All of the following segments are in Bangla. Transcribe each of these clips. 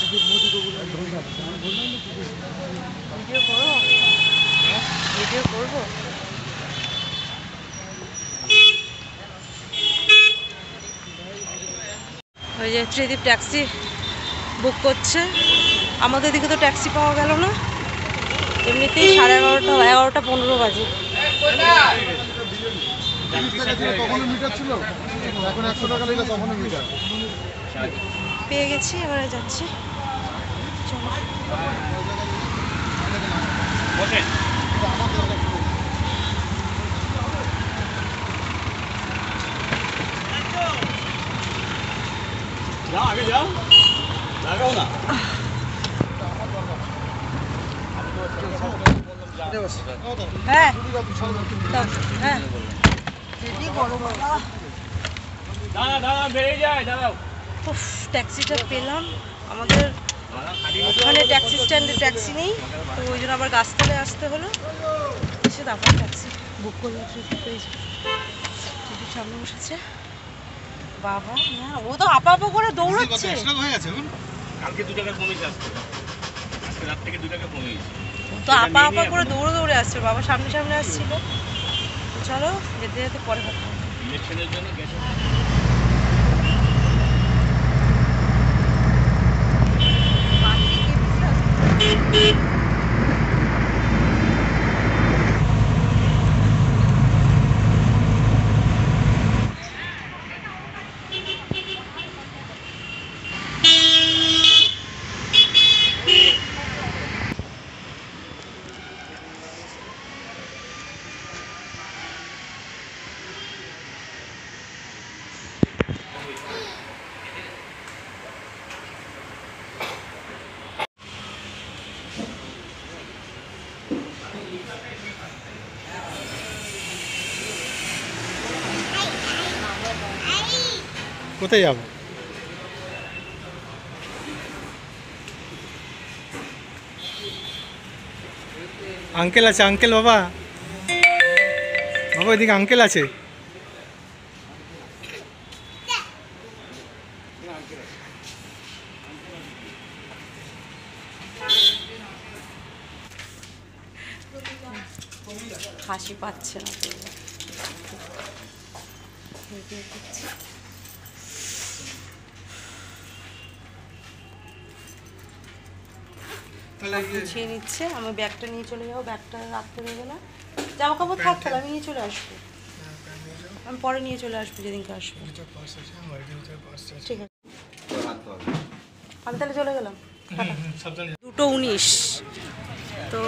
ভিডিও করো, ভিডিও করবো। ওই যে ত্রিদীপ ট্যাক্সি বুক করছে। আমাদের দিকে তো ট্যাক্সি পাওয়া গেল না, এমনিতেই 11:30 11:15 বাজে। পেয়ে গেছি, এবারে যাচ্ছি। চলো। যাও, আগে যাও, লাগাও না। হ্যাঁ হ্যাঁ, ট্যাক্সিটা পেলাম। আমাদের ওখানে ট্যাক্সি স্ট্যান্ডে ট্যাক্সি নেই, তো ওই জন্য আবার গাছতলে আসতে হলো। এসে তারপর ট্যাক্সি বুক করলাম। পেয়েছি, সামনে বসেছে বাবা। না, ও তো আপা করে দৌড়াচ্ছে। কালকে 2 টাকা কমেছে, আজকে রাত থেকে 2 টাকা কমেছে। তো আপা করে দৌড়ে দৌড়ে আসছে, বাবা সামনে সামনে আসছিল। চলো যেতে যেতে পরে কথা হবে। ইলেকশনের জন্য গ্যাস কোথায় যাব? আঙ্কেল আছে, আঙ্কেল বাবা, বাবা এদিকে আঙ্কেল আছে। হাসি পাচ্ছে না তো, গুছিয়ে নিচ্ছে। আমি ব্যাগটা নিয়ে চলে যাবো, ব্যাগটা রাখতে দেবে না। জামা কাপড় থাক, তাহলে আমি নিয়ে চলে আসবো। আমি পরে নিয়ে চলে আসবো যেদিনকে আসবো। ঠিক আছে, আমি তাহলে চলে গেলাম। 2:19। তো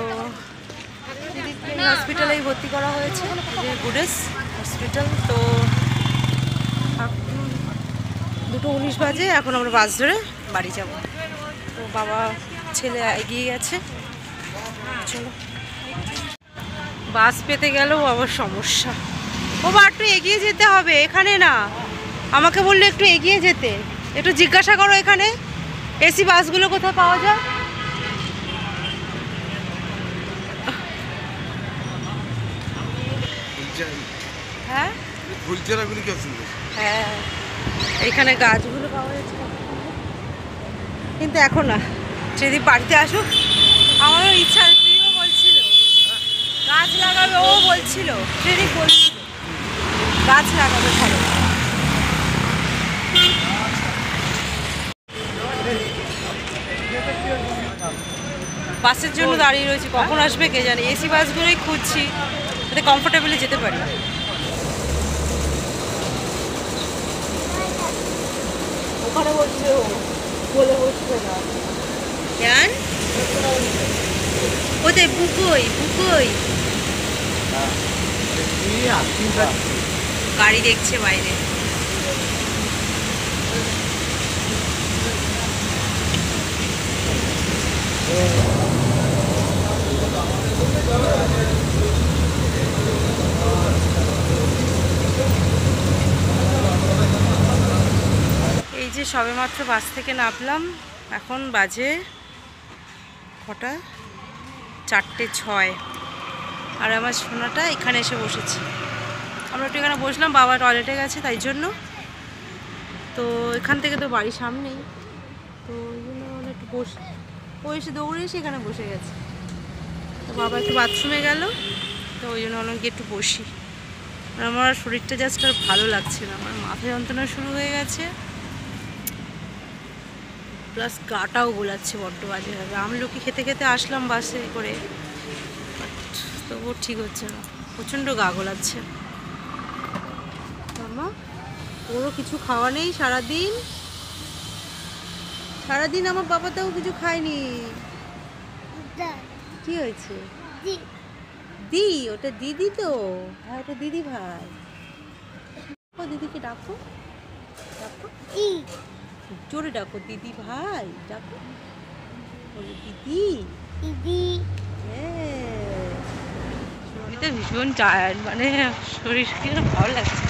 দিদিকে হসপিটালেই ভর্তি করা হয়েছে, যে গুডেস হসপিটাল। তো 2:19 বাজে, এখন আমরা বাস ধরে বাড়ি যাব। তো বাবা ছেলে এগিয়ে গেছে। চলো, বাস পেতে গেলেও আবার সমস্যা। ও বা একটু এগিয়ে যেতে হবে, এখানে না। আমাকে বললো একটু এগিয়ে যেতে, একটু জিজ্ঞাসা করো এখানে এসি বাসগুলো কোথায় পাওয়া যায়। হ্যাঁ হ্যাঁ, এইখানে গাছগুলো পাওয়া যাচ্ছে, কিন্তু এখন না। যদি বাড়িতে আসুক, আমারও ইচ্ছা। ত্রিদীপও বলছিল গাছ লাগাবে, ও বলছিল, ত্রিদীপ বলছিল গাছ লাগাবে ভালো। বাসের জন্য দাঁড়িয়ে রয়েছে, কখন আসবে কে জানে। এসি বাসগুলোই খুঁজছি, যাতে কমফোর্টেবলি যেতে পারি। ওখানে বলছে, ও বলে বসছে না কেন, কোথায় বুকই বুকই গাড়ি দেখছে বাইরে। এই যে সবেমাত্র বাস থেকে নামলাম, এখন বাজে কটা, 4:06। আর আমার সোনাটা এখানে এসে বসেছি। আমরা একটু এখানে বসলাম, বাবা টয়লেটে গেছে তাই জন্য। তো এখান থেকে তো বাড়ির সামনেই, তো ওই জন্য একটু বসে ও এসে দৌড়ে এসে এখানে বসে গেছে। তো বাবা একটু বাথরুমে গেল, তো ওই জন্য অনেক একটু বসি। আর আমার শরীরটা জাস্ট আর ভালো লাগছে না, আমার মাথা যন্ত্রণা শুরু হয়ে গেছে, প্লাস গাটাও গোলাচ্ছে বড্ড বাজেভাবে। আমলকি খেতে খেতে আসলাম বাসে করে, তবুও ঠিক হচ্ছে না, প্রচণ্ড গা গোলাচ্ছে। মামা ওরও কিছু খাওয়া নেই সারাদিন, সারাদিন আমার বাবাটাও কিছু খায়নি। কি হয়েছে? দি, ওটা দিদি তো, হ্যাঁ ওটা দিদি ভাই। ও দিদিকে ডাকো, ডাকো জোরে ডাকো, দিদি ভাই ডাকো, বলো দিদি দিদি। এটা ভীষণ টায়ার্ড, মানে শরীর কি ভালো লাগছে।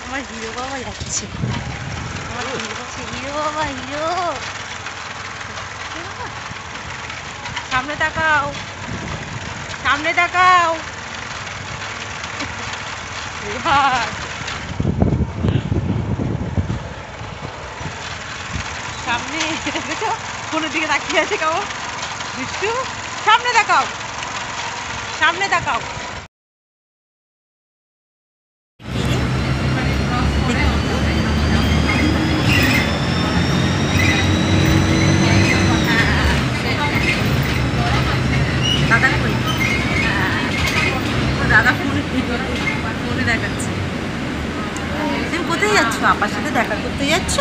আমার হিরো বাবা যাচ্ছে, আমার হিরো বাবা, হিরো সামনে তাকাও, সামনে তাকাও। সামনে দেখেছো কোনো দিকে তাকিয়ে আছে কেমন বিষ্টু, সামনে তাকাও, সামনে তাকাও। দাদা কই? দাদা ফোনে ফোনে দেখাচ্ছে। তুমি কোথায় যাচ্ছ? আপার সাথে দেখা করতে যাচ্ছ?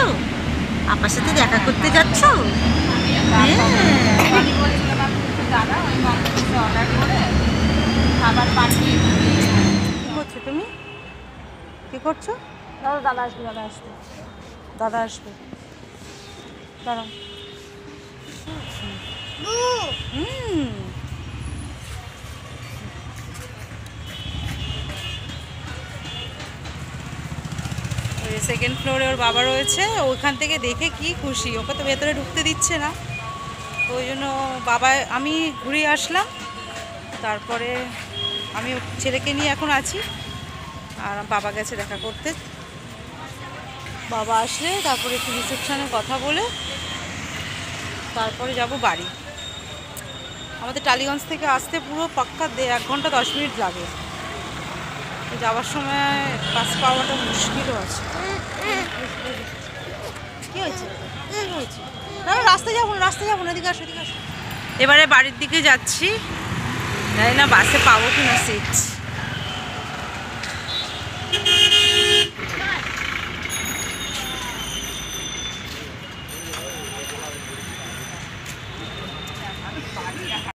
আপার সাথে দেখা করতে যাচ্ছ? খাবার পাঠিয়ে কি করছো তুমি? কি করছো? দাদা আসবে, দাদা আসবে, দাদা আসবে, দাঁড়াও। সেকেন্ড ফ্লোরে ওর বাবা রয়েছে, ওইখান থেকে দেখে কি খুশি, ওকে তো ভেতরে ঢুকতে দিচ্ছে না, ওই জন্য বাবা আমি ঘুরে আসলাম। তারপরে আমি ছেলেকে নিয়ে এখন আছি, আর বাবা গেছে দেখা করতে। বাবা আসলে তারপরে একটু রিসেপশনে কথা বলে তারপরে যাব বাড়ি। আমাদের টালিগঞ্জ থেকে আসতে পুরো পাক্কা 1 ঘন্টা 10 মিনিট লাগে, যাওয়ার সময় বাস পাওয়াটা মুশকিলও আছে। কি হয়েছে? কি হয়েছে? না রাস্তায় যাবো না, রাস্তায় যাবো না, এদিকে আসো, এদিকে আসো। এবারে বাড়ির দিকে যাচ্ছি, জানি না বাসে পাবো কিনা সিট।